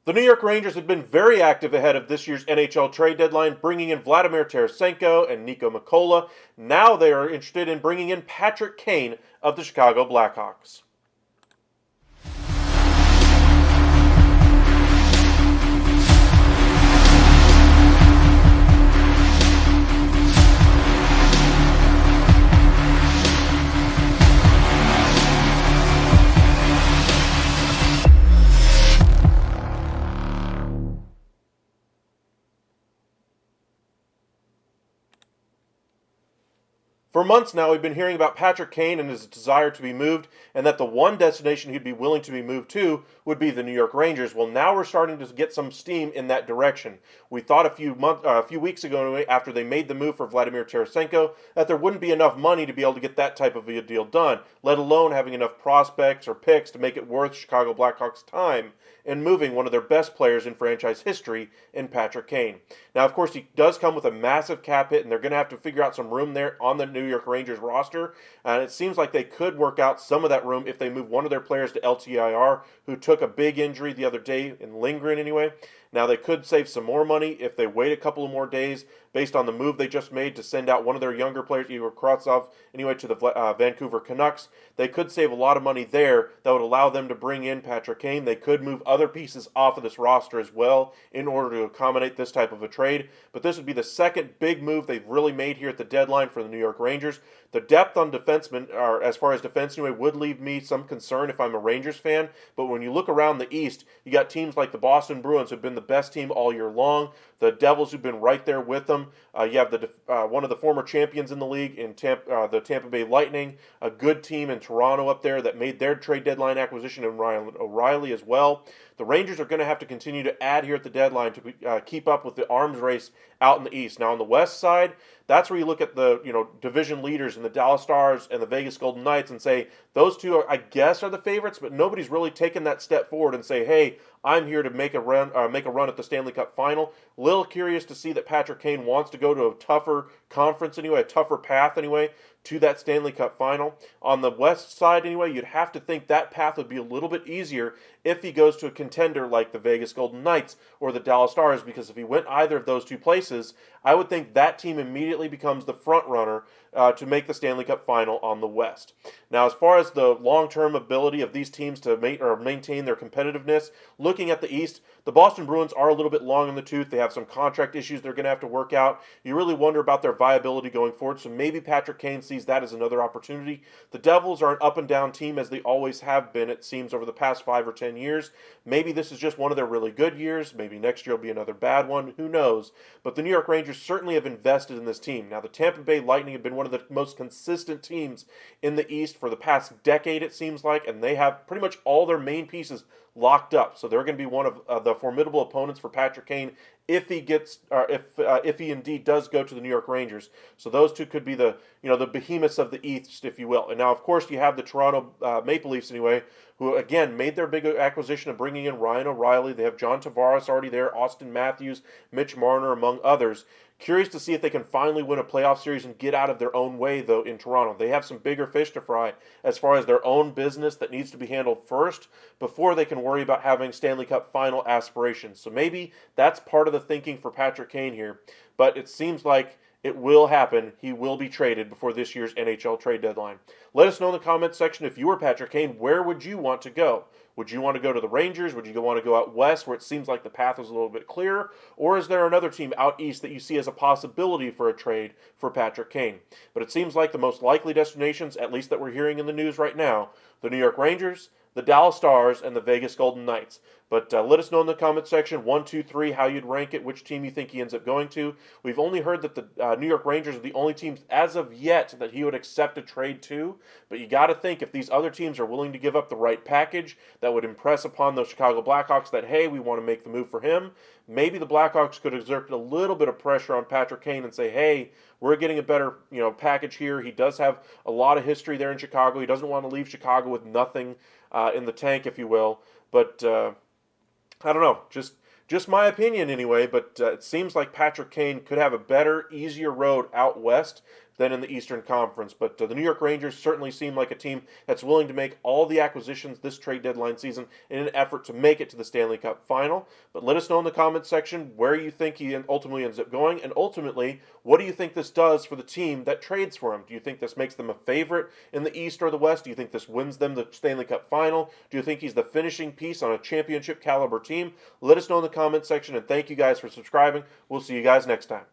The New York Rangers have been very active ahead of this year's NHL trade deadline, bringing in Vladimir Tarasenko and Nico Mikola. Now they are interested in bringing in Patrick Kane of the Chicago Blackhawks. For months now, we've been hearing about Patrick Kane and his desire to be moved, and that the one destination he'd be willing to be moved to would be the New York Rangers. Well, now we're starting to get some steam in that direction. We thought a few weeks ago, after they made the move for Vladimir Tarasenko, that there wouldn't be enough money to be able to get that type of a deal done, let alone having enough prospects or picks to make it worth Chicago Blackhawks' time in moving one of their best players in franchise history in Patrick Kane. Now, of course, he does come with a massive cap hit, and they're going to have to figure out some room there on the New York Rangers roster, and it seems like they could work out some of that room if they move one of their players to LTIR, who took a big injury the other day in Lindgren anyway. Now, they could save some more money if they wait a couple of more days based on the move they just made to send out one of their younger players, Igor Kravtsov, anyway, to the Vancouver Canucks. They could save a lot of money there that would allow them to bring in Patrick Kane. They could move other pieces off of this roster as well in order to accommodate this type of a trade. But this would be the second big move they've really made here at the deadline for the New York Rangers. The depth on defensemen, or as far as defense anyway, would leave me some concern if I'm a Rangers fan. But when you look around the East, you got teams like the Boston Bruins, who've been the best team all year long. The Devils, who've been right there with them. You have one of the former champions in the league in the Tampa Bay Lightning, a good team in Toronto up there that made their trade deadline acquisition in Ryan O'Reilly as well. The Rangers are going to have to continue to add here at the deadline to keep up with the arms race out in the East. Now on the West side, that's where you look at the division leaders in the Dallas Stars and the Vegas Golden Knights and say those two are, I guess, are the favorites, but nobody's really taken that step forward and say, hey, I'm here to make a run at the Stanley Cup final. Little curious to see that Patrick Kane wants to go to a tougher conference anyway, a tougher path anyway, to that Stanley Cup final. On the West side anyway, you'd have to think that path would be a little bit easier if he goes to a contender like the Vegas Golden Knights or the Dallas Stars, because if he went either of those two places, I would think that team immediately becomes the front runner to make the Stanley Cup final on the West. Now, as far as the long-term ability of these teams to maintain their competitiveness, looking at the East, the Boston Bruins are a little bit long in the tooth. They have some contract issues they're going to have to work out. You really wonder about their viability going forward, so maybe Patrick Kane sees that as another opportunity. The Devils are an up-and-down team, as they always have been, it seems, over the past 5 or 10 years. Maybe this is just one of their really good years. Maybe next year will be another bad one. Who knows? But the New York Rangers certainly have invested in this team. Now, the Tampa Bay Lightning have been one of the most consistent teams in the East for the past decade, it seems like, and they have pretty much all their main pieces locked up. So they're going to be one of the formidable opponents for Patrick Kane if he indeed does go to the New York Rangers. So those two could be the behemoths of the East, if you will. And now, of course, you have the Toronto Maple Leafs anyway, who again made their big acquisition of bringing in Ryan O'Reilly. They have John Tavares already there, Austin Matthews, Mitch Marner, among others. Curious to see if they can finally win a playoff series and get out of their own way, though, in Toronto. They have some bigger fish to fry as far as their own business that needs to be handled first before they can worry about having Stanley Cup final aspirations. So maybe that's part of the thinking for Patrick Kane here. But it seems like it will happen. He will be traded before this year's NHL trade deadline. Let us know in the comments section, if you were Patrick Kane, where would you want to go? Would you want to go to the Rangers? Would you want to go out west where it seems like the path is a little bit clearer? Or is there another team out east that you see as a possibility for a trade for Patrick Kane? But it seems like the most likely destinations, at least that we're hearing in the news right now, the New York Rangers, the Dallas Stars, and the Vegas Golden Knights. But let us know in the comment section, 1, 2, 3, how you'd rank it, which team you think he ends up going to. We've only heard that the New York Rangers are the only teams as of yet that he would accept a trade to. But you got to think, if these other teams are willing to give up the right package that would impress upon the Chicago Blackhawks that, hey, we want to make the move for him, maybe the Blackhawks could exert a little bit of pressure on Patrick Kane and say, hey, we're getting a better package here. He does have a lot of history there in Chicago. He doesn't want to leave Chicago with nothing in the tank, if you will. But I don't know, just my opinion anyway, but it seems like Patrick Kane could have a better, easier road out west than in the Eastern Conference. But the New York Rangers certainly seem like a team that's willing to make all the acquisitions this trade deadline season in an effort to make it to the Stanley Cup final. But let us know in the comments section where you think he ultimately ends up going, and ultimately, what do you think this does for the team that trades for him? Do you think this makes them a favorite in the East or the West? Do you think this wins them the Stanley Cup final? Do you think he's the finishing piece on a championship caliber team? Let us know in the comments section, and thank you guys for subscribing. We'll see you guys next time.